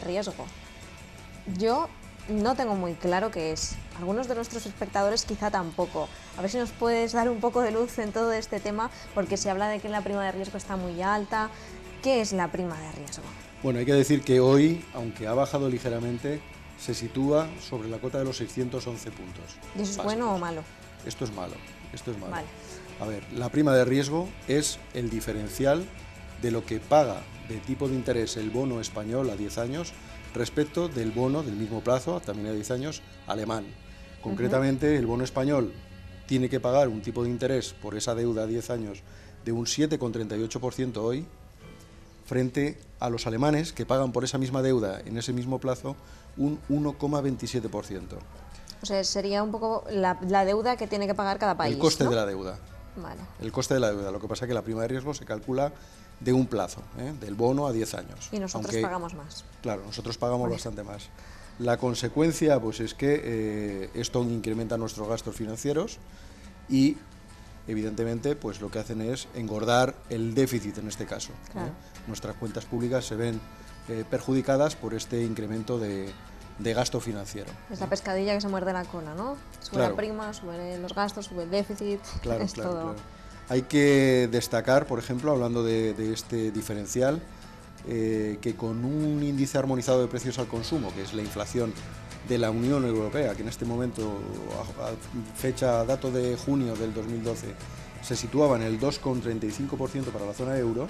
riesgo. Yo no tengo muy claro qué es. Algunos de nuestros espectadores quizá tampoco. A ver si nos puedes dar un poco de luz en todo este tema, porque se habla de que la prima de riesgo está muy alta. ¿Qué es la prima de riesgo? Bueno, hay que decir que hoy, aunque ha bajado ligeramente, se sitúa sobre la cota de los 611 puntos. ¿Y eso es bueno o malo? Esto es malo, esto es malo. Vale. A ver, la prima de riesgo es el diferencial de lo que paga de tipo de interés el bono español a 10 años respecto del bono del mismo plazo, también a 10 años, alemán. Concretamente, el bono español tiene que pagar un tipo de interés por esa deuda a 10 años de un 7,38% hoy, frente a los alemanes, que pagan por esa misma deuda en ese mismo plazo un 1,27%. O sea, sería un poco la deuda que tiene que pagar cada país, El coste, ¿no? de la deuda. Vale. El coste de la deuda. Lo que pasa es que la prima de riesgo se calcula de un plazo, del bono a 10 años. Y nosotros pagamos más. Claro, nosotros pagamos bastante más. La consecuencia pues es que esto incrementa nuestros gastos financieros y evidentemente pues lo que hacen es engordar el déficit en este caso. Claro. Nuestras cuentas públicas se ven perjudicadas por este incremento de gasto financiero. Es la pescadilla que se muerde la cola, ¿no? Sube la prima, suben los gastos, sube el déficit. Claro, es todo. claro. Hay que destacar, por ejemplo, hablando de este diferencial, que con un índice armonizado de precios al consumo, que es la inflación de la Unión Europea, que en este momento, a dato de junio del 2012, se situaba en el 2,35% para la zona euro,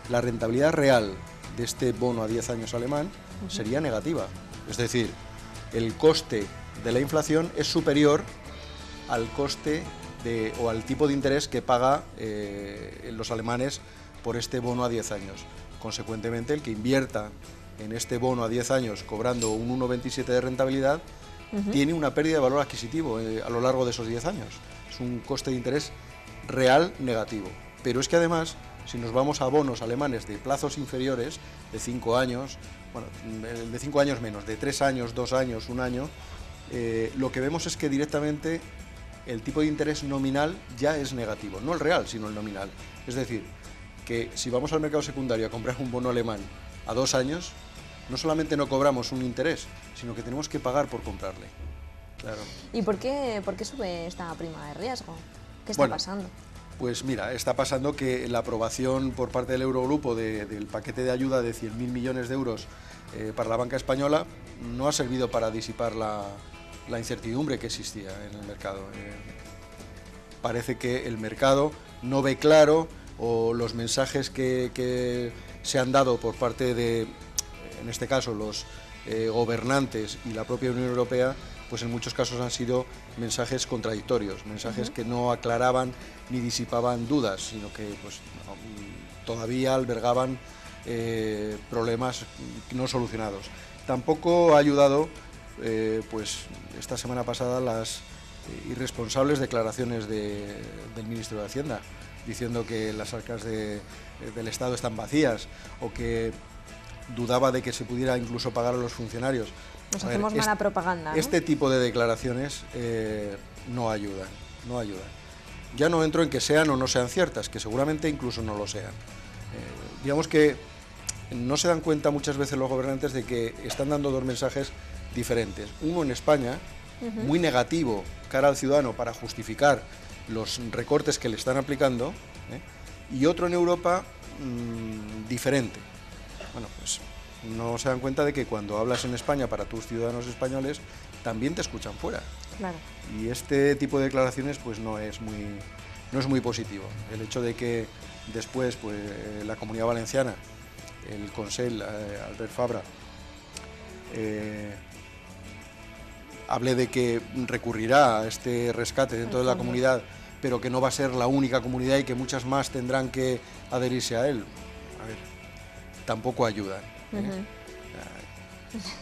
la rentabilidad real de este bono a 10 años alemán sería negativa. Es decir, el coste de la inflación es superior al coste o al tipo de interés que paga los alemanes por este bono a 10 años. Consecuentemente, el que invierta en este bono a 10 años cobrando un 1,27 de rentabilidad tiene una pérdida de valor adquisitivo a lo largo de esos 10 años. Es un coste de interés real negativo. Pero es que además, si nos vamos a bonos alemanes de plazos inferiores, de 5 años, bueno, de 5 años menos, de 3 años, 2 años, 1 año, lo que vemos es que directamente el tipo de interés nominal ya es negativo, no el real, sino el nominal. Es decir, que si vamos al mercado secundario a comprar un bono alemán a 2 años, no solamente no cobramos un interés, sino que tenemos que pagar por comprarle. Claro. ¿Y por qué sube esta prima de riesgo? ¿Qué está pasando? Pues mira, está pasando que la aprobación por parte del Eurogrupo del paquete de ayuda de 100.000 millones de euros para la banca española no ha servido para disipar la incertidumbre que existía en el mercado. Parece que el mercado no ve claro, o los mensajes que se han dado por parte de, en este caso, los gobernantes y la propia Unión Europea, pues en muchos casos han sido mensajes contradictorios, mensajes que no aclaraban ni disipaban dudas, sino que pues, todavía albergaban problemas no solucionados. Tampoco ha ayudado pues esta semana pasada las irresponsables declaraciones del ministro de Hacienda, diciendo que las arcas del Estado están vacías, o que dudaba de que se pudiera incluso pagar a los funcionarios. Nos hacemos mala propaganda, ¿no? Este tipo de declaraciones no ayudan. Ya no entro en que sean o no sean ciertas, que seguramente incluso no lo sean. Digamos que no se dan cuenta muchas veces los gobernantes de que están dando dos mensajes diferentes. Uno en España, muy negativo cara al ciudadano para justificar los recortes que le están aplicando, y otro en Europa diferente. Bueno, pues no se dan cuenta de que cuando hablas en España para tus ciudadanos españoles, también te escuchan fuera. Claro. Y este tipo de declaraciones pues no es muy positivo. El hecho de que después pues, la Comunidad Valenciana, el Consell, Albert Fabra, hable de que recurrirá a este rescate dentro de la comunidad, pero que no va a ser la única comunidad y que muchas más tendrán que adherirse a él. A ver, tampoco ayudan.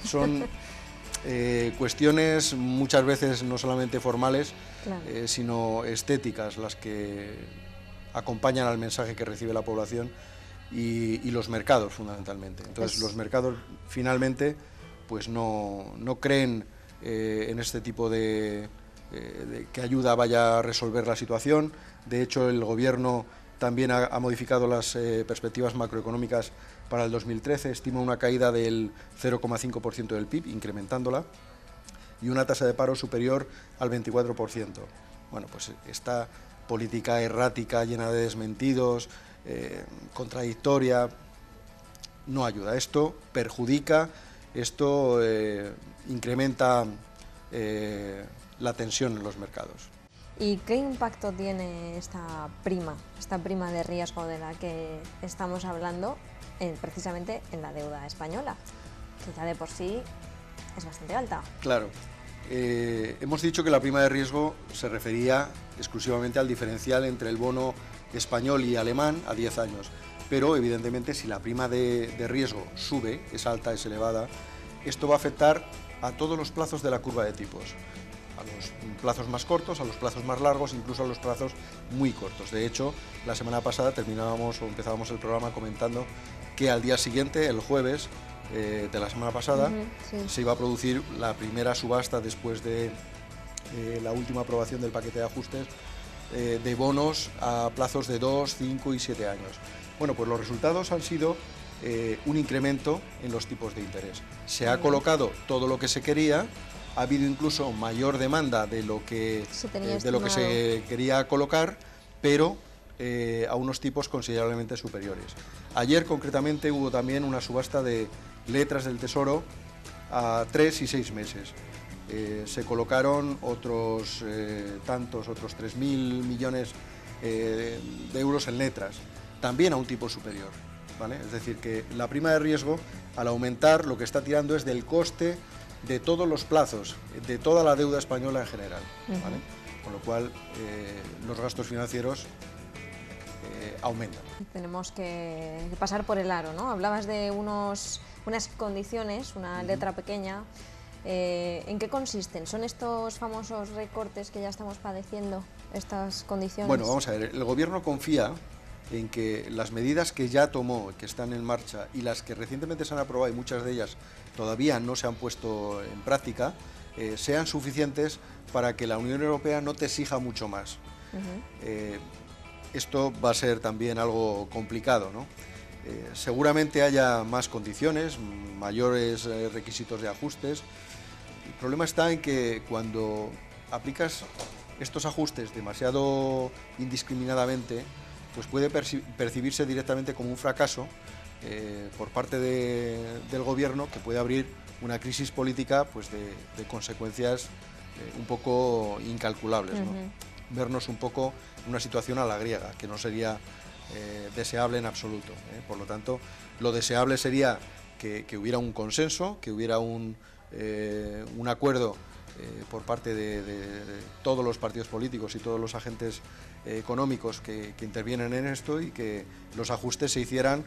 Son cuestiones muchas veces no solamente formales, claro, sino estéticas las que acompañan al mensaje que recibe la población y los mercados fundamentalmente. Entonces los mercados finalmente pues no creen en este tipo de que ayuda vaya a resolver la situación. De hecho, el gobierno también ha modificado las perspectivas macroeconómicas para el 2013, estima una caída del 0,5% del PIB, incrementándola, y una tasa de paro superior al 24%. Bueno, pues esta política errática, llena de desmentidos, contradictoria, no ayuda. Esto perjudica, esto incrementa la tensión en los mercados. ¿Y qué impacto tiene esta prima de riesgo de la que estamos hablando precisamente en la deuda española, que ya de por sí es bastante alta? Claro. Hemos dicho que la prima de riesgo se refería exclusivamente al diferencial entre el bono español y alemán a 10 años, pero evidentemente si la prima de riesgo sube, es alta, es elevada, esto va a afectar a todos los plazos de la curva de tipos, a los plazos más cortos, a los plazos más largos, incluso a los plazos muy cortos. De hecho, la semana pasada empezábamos el programa comentando que al día siguiente, el jueves de la semana pasada, se iba a producir la primera subasta después de la última aprobación del paquete de ajustes de bonos a plazos de 2, 5 y 7 años. Bueno, pues los resultados han sido un incremento en los tipos de interés. Se ha colocado todo lo que se quería, ha habido incluso mayor demanda de lo que se quería colocar, pero a unos tipos considerablemente superiores. Ayer concretamente hubo también una subasta de letras del Tesoro a 3 y 6 meses. Se colocaron otros 3.000 millones de euros en letras, también a un tipo superior, ¿vale? Es decir, que la prima de riesgo, al aumentar, lo que está tirando es del coste de todos los plazos, de toda la deuda española en general, ¿vale? Con lo cual los gastos financieros aumentan. Tenemos que pasar por el aro, ¿no? Hablabas de unas condiciones, una letra pequeña. ¿En qué consisten? ¿Son estos famosos recortes que ya estamos padeciendo, estas condiciones? Bueno, vamos a ver, el Gobierno confía en que las medidas que ya tomó, que están en marcha, y las que recientemente se han aprobado, y muchas de ellas todavía no se han puesto en práctica, sean suficientes para que la Unión Europea no te exija mucho más. Esto va a ser también algo complicado, ¿no? Seguramente haya más condiciones, mayores requisitos de ajustes. El problema está en que cuando aplicas estos ajustes demasiado indiscriminadamente, pues puede percibirse directamente como un fracaso por parte del Gobierno, que puede abrir una crisis política pues de consecuencias un poco incalculables, ¿no? Vernos un poco en una situación a la griega, que no sería deseable en absoluto. Por lo tanto, lo deseable sería que hubiera un consenso, que hubiera un acuerdo por parte de todos los partidos políticos y todos los agentes económicos que intervienen en esto, y que los ajustes se hicieran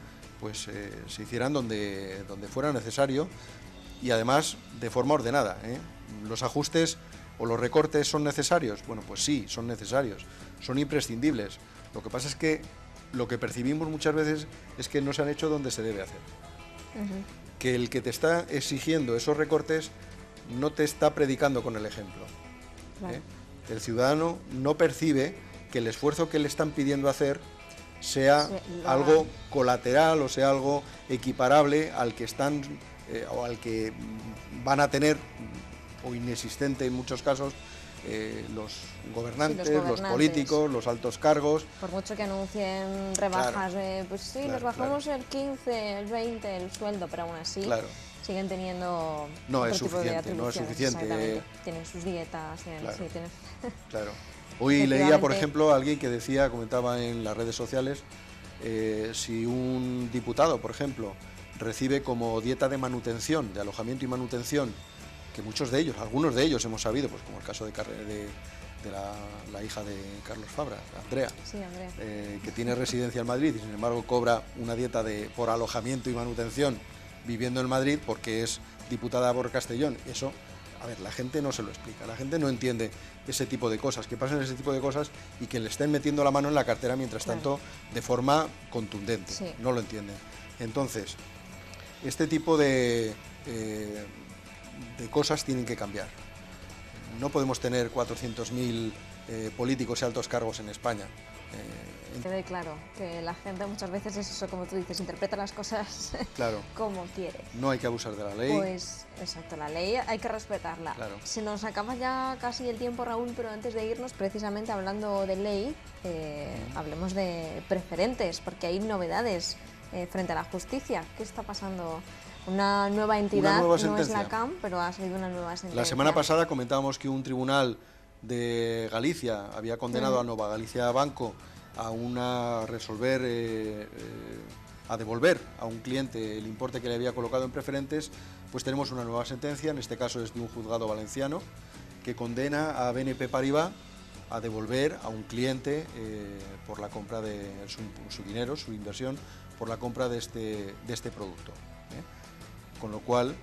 donde fuera necesario, y además de forma ordenada. Los ajustes o los recortes son necesarios. Bueno, pues sí, son necesarios, son imprescindibles. Lo que pasa es que lo que percibimos muchas veces es que no se han hecho donde se debe hacer. Que el que te está exigiendo esos recortes no te está predicando con el ejemplo. Claro. El ciudadano no percibe que el esfuerzo que le están pidiendo hacer sea algo colateral o sea algo equiparable al que están o al que van a tener, o inexistente en muchos casos, los gobernantes, los políticos, los altos cargos. Por mucho que anuncien rebajas, pues sí, nos bajamos el 15, el 20, el sueldo, pero aún así siguen teniendo otro tipo de atribuciones. No es suficiente. Tienen sus dietas. Claro. Hoy leía, por ejemplo, a alguien que comentaba en las redes sociales, si un diputado, por ejemplo, recibe como dieta de manutención, de alojamiento y manutención, que algunos de ellos hemos sabido, pues como el caso de la hija de Carlos Fabra, Andrea, que tiene residencia en Madrid y sin embargo cobra una dieta por alojamiento y manutención viviendo en Madrid porque es diputada por Castellón. Eso, a ver, la gente no se lo explica, la gente no entiende ese tipo de cosas, que pasen ese tipo de cosas y que le estén metiendo la mano en la cartera mientras tanto de forma contundente. No lo entienden. Entonces, este tipo de cosas tienen que cambiar. No podemos tener 400.000 políticos y altos cargos en España. Quede claro que la gente muchas veces es eso, como tú dices, interpreta las cosas Claro. como quiere. No hay que abusar de la ley. Pues exacto, la ley hay que respetarla. Claro. Se nos acaba ya casi el tiempo, Raúl, pero antes de irnos, precisamente hablando de ley, hablemos de preferentes, porque hay novedades frente a la justicia. ¿Qué está pasando? Una nueva entidad, nueva no es sentencia. la CAM, pero ha salido una nueva sentencia. La semana pasada comentábamos que un tribunal de Galicia había condenado a Nova Galicia Banco a devolver a un cliente el importe que le había colocado en preferentes. Pues tenemos una nueva sentencia, en este caso es de un juzgado valenciano, que condena a BNP Paribas a devolver a un cliente por la compra de su dinero, su inversión, por la compra de este producto. Con lo cual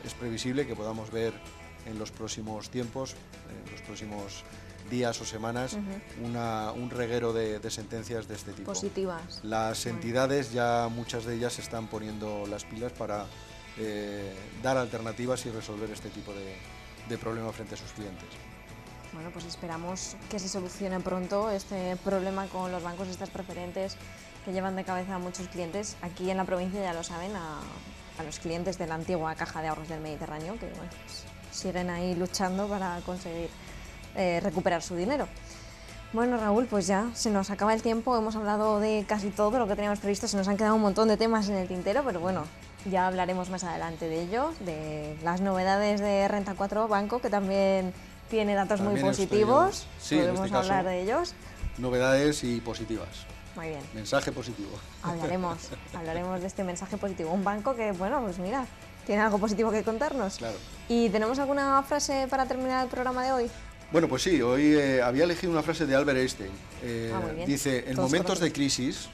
es previsible que podamos ver en los próximos tiempos, en los próximos días o semanas, un reguero de sentencias de este tipo. Positivas. Las entidades ya, muchas de ellas, se están poniendo las pilas para dar alternativas y resolver este tipo de problemas frente a sus clientes. Bueno, pues esperamos que se solucione pronto este problema con los bancos, estas preferentes que llevan de cabeza a muchos clientes. Aquí en la provincia ya lo saben, a los clientes de la antigua Caja de Ahorros del Mediterráneo, que bueno, pues, siguen ahí luchando para conseguir recuperar su dinero. Bueno, Raúl, pues ya se nos acaba el tiempo, hemos hablado de casi todo lo que teníamos previsto, se nos han quedado un montón de temas en el tintero, pero bueno, ya hablaremos más adelante de ello, de las novedades de Renta 4 Banco, que también tiene datos muy positivos, sí, podemos en este hablar caso, de ellos. Novedades y positivas. Muy bien. Mensaje positivo. Hablaremos de este mensaje positivo. Un banco que, bueno, pues mira, tiene algo positivo que contarnos. Claro. ¿Y tenemos alguna frase para terminar el programa de hoy? Bueno, pues sí, hoy había elegido una frase de Albert Einstein. Muy bien. Dice, en Todos momentos de conocemos. crisis,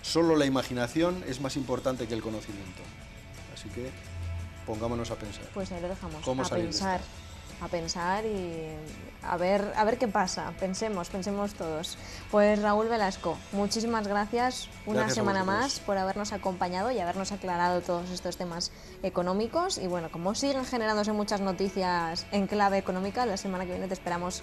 solo la imaginación es más importante que el conocimiento. Así que pongámonos a pensar. Pues ahí lo dejamos. ¿Cómo salir de esta? A pensar y a ver qué pasa. Pensemos todos. Pues Raúl Velasco, muchísimas gracias una Gracias a semana vosotros. más por habernos acompañado y habernos aclarado todos estos temas económicos. Y bueno, como siguen generándose muchas noticias en clave económica, la semana que viene te esperamos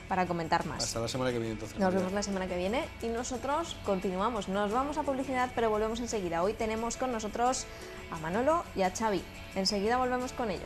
para comentar más. Hasta la semana que viene, entonces. Nos vemos la semana que viene y nosotros continuamos. Nos vamos a publicidad, pero volvemos enseguida. Hoy tenemos con nosotros a Manolo y a Xavi. Enseguida volvemos con ellos.